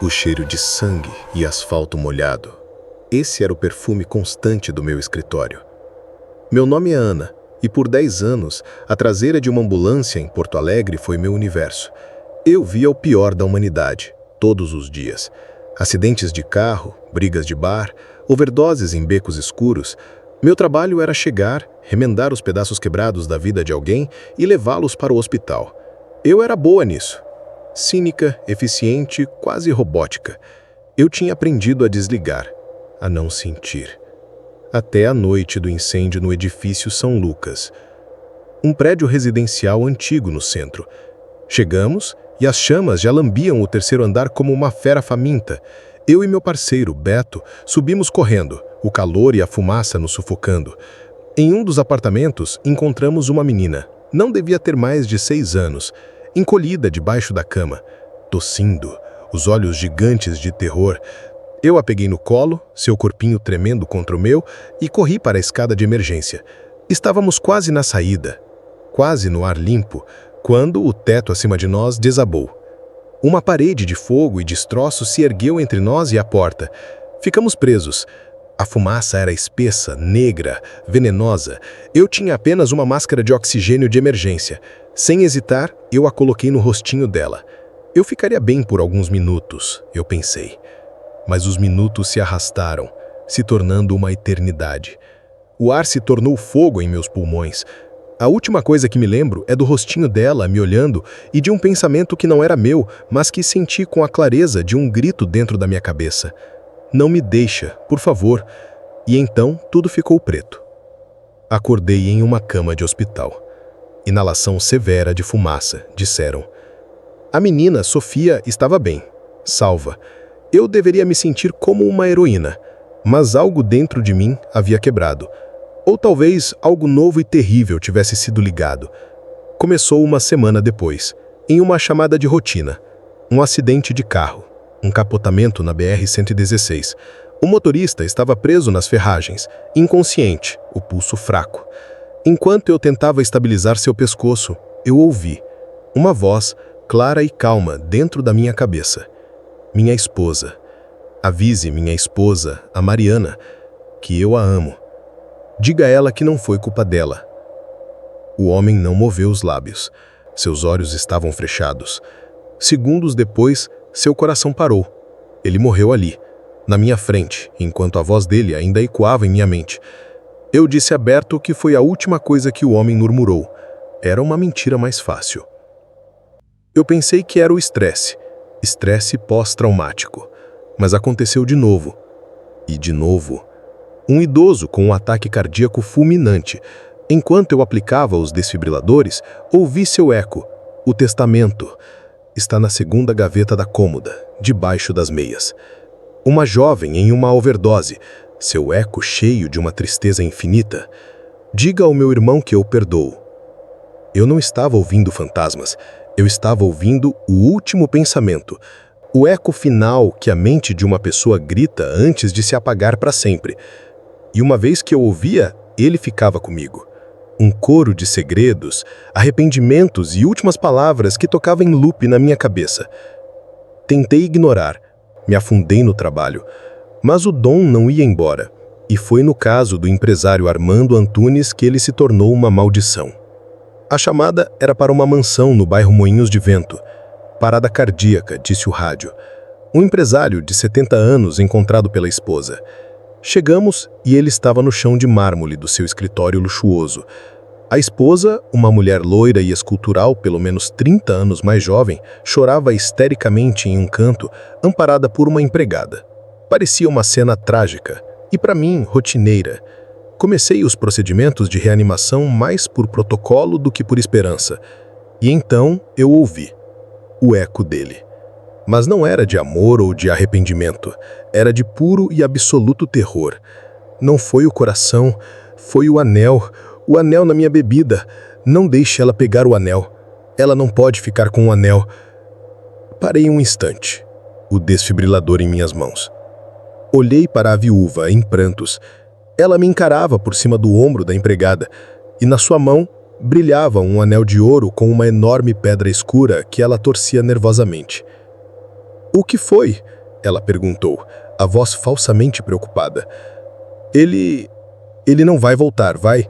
O cheiro de sangue e asfalto molhado. Esse era o perfume constante do meu escritório. Meu nome é Ana, e por 10 anos, a traseira de uma ambulância em Porto Alegre foi meu universo. Eu via o pior da humanidade, todos os dias. Acidentes de carro, brigas de bar, overdoses em becos escuros. Meu trabalho era chegar, remendar os pedaços quebrados da vida de alguém e levá-los para o hospital. Eu era boa nisso. Cínica, eficiente, quase robótica. Eu tinha aprendido a desligar, a não sentir. Até a noite do incêndio no edifício São Lucas. Um prédio residencial antigo no centro. Chegamos e as chamas já lambiam o terceiro andar como uma fera faminta. Eu e meu parceiro, Beto, subimos correndo, o calor e a fumaça nos sufocando. Em um dos apartamentos, encontramos uma menina. Não devia ter mais de 6 anos. Encolhida debaixo da cama, tossindo, os olhos gigantes de terror. Eu a peguei no colo, seu corpinho tremendo contra o meu, e corri para a escada de emergência. Estávamos quase na saída, quase no ar limpo, quando o teto acima de nós desabou. Uma parede de fogo e destroços se ergueu entre nós e a porta. Ficamos presos. A fumaça era espessa, negra, venenosa. Eu tinha apenas uma máscara de oxigênio de emergência. Sem hesitar, eu a coloquei no rostinho dela. Eu ficaria bem por alguns minutos, eu pensei. Mas os minutos se arrastaram, se tornando uma eternidade. O ar se tornou fogo em meus pulmões. A última coisa que me lembro é do rostinho dela me olhando e de um pensamento que não era meu, mas que senti com a clareza de um grito dentro da minha cabeça. Não me deixa, por favor. E então tudo ficou preto. Acordei em uma cama de hospital. Inalação severa de fumaça, disseram. A menina, Sofia, estava bem, salva. Eu deveria me sentir como uma heroína, mas algo dentro de mim havia quebrado. Ou talvez algo novo e terrível tivesse sido ligado. Começou uma semana depois, em uma chamada de rotina. Um acidente de carro, um capotamento na BR-116. O motorista estava preso nas ferragens, inconsciente, o pulso fraco. Enquanto eu tentava estabilizar seu pescoço, eu ouvi uma voz clara e calma dentro da minha cabeça. Minha esposa. Avise minha esposa, a Mariana, que eu a amo. Diga a ela que não foi culpa dela. O homem não moveu os lábios. Seus olhos estavam fechados. Segundos depois, seu coração parou. Ele morreu ali, na minha frente, enquanto a voz dele ainda ecoava em minha mente. Eu disse a Berto que foi a última coisa que o homem murmurou. Era uma mentira mais fácil. Eu pensei que era o estresse pós-traumático. Mas aconteceu de novo. E de novo. Um idoso com um ataque cardíaco fulminante. Enquanto eu aplicava os desfibriladores, ouvi seu eco. O testamento. Está na segunda gaveta da cômoda, debaixo das meias. Uma jovem em uma overdose. Seu eco cheio de uma tristeza infinita. Diga ao meu irmão que eu perdoo. Eu não estava ouvindo fantasmas. Eu estava ouvindo o último pensamento. O eco final que a mente de uma pessoa grita antes de se apagar para sempre. E uma vez que eu ouvia, ele ficava comigo. Um coro de segredos, arrependimentos e últimas palavras que tocava em loop na minha cabeça. Tentei ignorar. Me afundei no trabalho. Mas o dom não ia embora, e foi no caso do empresário Armando Antunes que ele se tornou uma maldição. A chamada era para uma mansão no bairro Moinhos de Vento. Parada cardíaca, disse o rádio. Um empresário de 70 anos encontrado pela esposa. Chegamos e ele estava no chão de mármore do seu escritório luxuoso. A esposa, uma mulher loira e escultural, pelo menos 30 anos mais jovem, chorava histericamente em um canto, amparada por uma empregada. Parecia uma cena trágica e, para mim, rotineira. Comecei os procedimentos de reanimação mais por protocolo do que por esperança. E então eu ouvi o eco dele. Mas não era de amor ou de arrependimento. Era de puro e absoluto terror. Não foi o coração, foi o anel na minha bebida. Não deixe ela pegar o anel. Ela não pode ficar com o anel. Parei um instante, o desfibrilador em minhas mãos. Olhei para a viúva, em prantos. Ela me encarava por cima do ombro da empregada, e na sua mão brilhava um anel de ouro com uma enorme pedra escura que ela torcia nervosamente. O que foi? Ela perguntou, a voz falsamente preocupada. Ele não vai voltar, vai?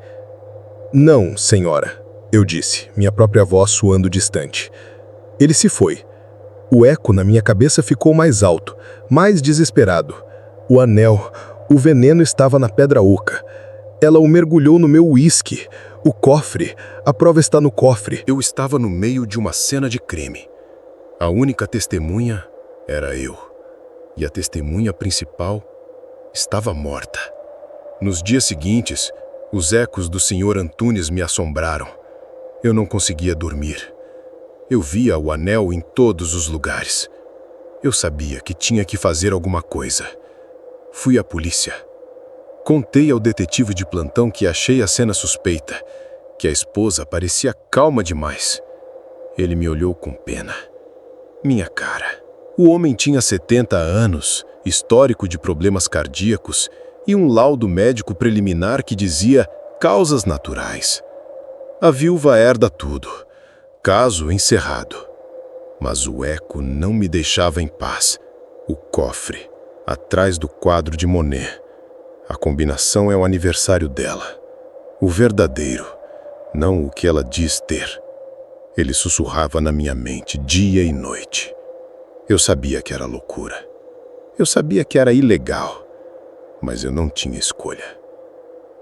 Não, senhora, eu disse, minha própria voz soando distante. Ele se foi. O eco na minha cabeça ficou mais alto, mais desesperado. O anel, o veneno estava na pedra oca. Ela o mergulhou no meu uísque. O cofre, a prova está no cofre. Eu estava no meio de uma cena de crime. A única testemunha era eu. E a testemunha principal estava morta. Nos dias seguintes, os ecos do Sr. Antunes me assombraram. Eu não conseguia dormir. Eu via o anel em todos os lugares. Eu sabia que tinha que fazer alguma coisa. Fui à polícia. Contei ao detetive de plantão que achei a cena suspeita, que a esposa parecia calma demais. Ele me olhou com pena. Minha cara. O homem tinha 70 anos, histórico de problemas cardíacos e um laudo médico preliminar que dizia causas naturais. A viúva herda tudo. Caso encerrado. Mas o eco não me deixava em paz. O cofre, atrás do quadro de Monet. A combinação é o aniversário dela. O verdadeiro, não o que ela diz ter. Ele sussurrava na minha mente dia e noite. Eu sabia que era loucura. Eu sabia que era ilegal. Mas eu não tinha escolha.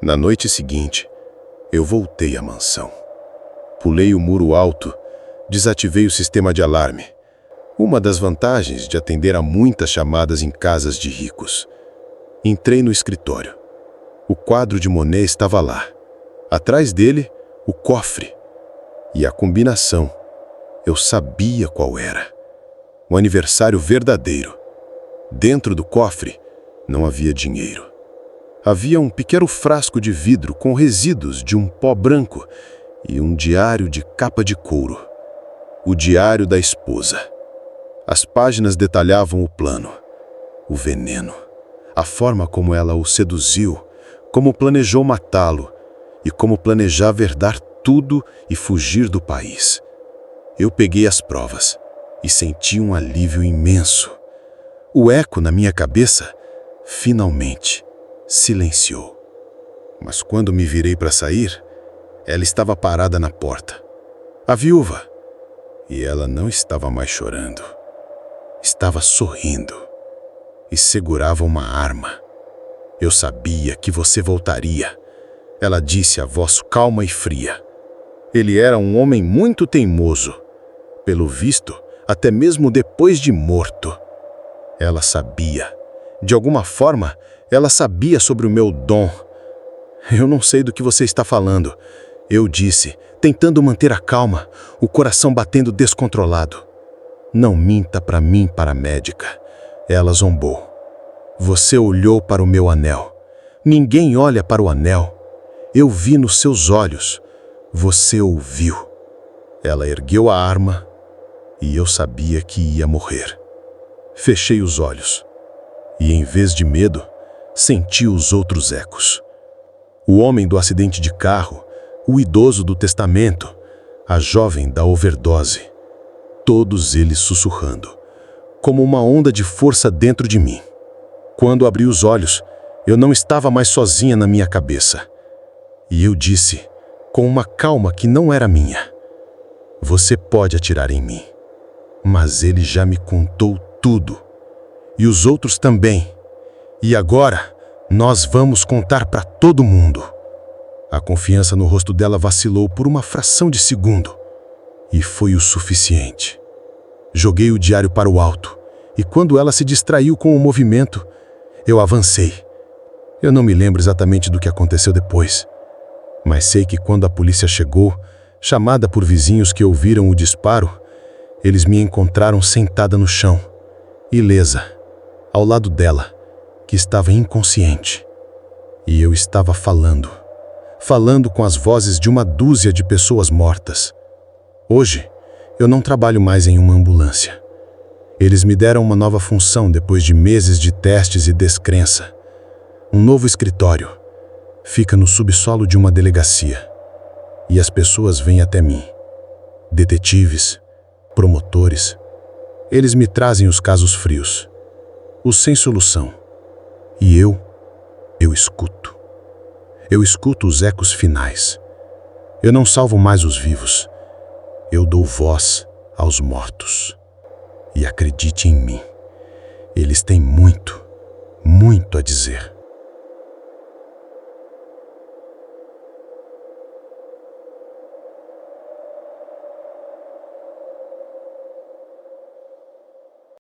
Na noite seguinte, eu voltei à mansão. Pulei o muro alto, desativei o sistema de alarme. Uma das vantagens de atender a muitas chamadas em casas de ricos. Entrei no escritório. O quadro de Monet estava lá. Atrás dele, o cofre. E a combinação, eu sabia qual era. O aniversário verdadeiro. Dentro do cofre, não havia dinheiro. Havia um pequeno frasco de vidro com resíduos de um pó branco e um diário de capa de couro. O diário da esposa. As páginas detalhavam o plano, o veneno, a forma como ela o seduziu, como planejou matá-lo e como planejava herdar tudo e fugir do país. Eu peguei as provas e senti um alívio imenso. O eco na minha cabeça, finalmente, silenciou. Mas quando me virei para sair, ela estava parada na porta. A viúva. E ela não estava mais chorando. Estava sorrindo. E segurava uma arma. Eu sabia que você voltaria. Ela disse a voz calma e fria. Ele era um homem muito teimoso. Pelo visto, até mesmo depois de morto. Ela sabia. De alguma forma, ela sabia sobre o meu dom. Eu não sei do que você está falando. Eu disse, tentando manter a calma, o coração batendo descontrolado. Não minta para mim, paramédica. Ela zombou. Você olhou para o meu anel. Ninguém olha para o anel. Eu vi nos seus olhos. Você ouviu. Ela ergueu a arma e eu sabia que ia morrer. Fechei os olhos e, em vez de medo, senti os outros ecos. O homem do acidente de carro, o idoso do testamento, a jovem da overdose. Todos eles sussurrando, como uma onda de força dentro de mim. Quando abri os olhos, eu não estava mais sozinha na minha cabeça. E eu disse, com uma calma que não era minha, você pode atirar em mim, mas ele já me contou tudo. E os outros também. E agora, nós vamos contar para todo mundo. A confiança no rosto dela vacilou por uma fração de segundo. E foi o suficiente. Joguei o diário para o alto, e quando ela se distraiu com o movimento, eu avancei. Eu não me lembro exatamente do que aconteceu depois, mas sei que quando a polícia chegou, chamada por vizinhos que ouviram o disparo, eles me encontraram sentada no chão, ilesa, ao lado dela, que estava inconsciente. E eu estava falando com as vozes de uma dúzia de pessoas mortas. Hoje, eu não trabalho mais em uma ambulância. Eles me deram uma nova função depois de meses de testes e descrença. Um novo escritório. Fica no subsolo de uma delegacia. E as pessoas vêm até mim. Detetives, promotores. Eles me trazem os casos frios, os sem solução. E eu escuto. Eu escuto os ecos finais. Eu não salvo mais os vivos. Eu dou voz aos mortos. E acredite em mim, eles têm muito, muito a dizer.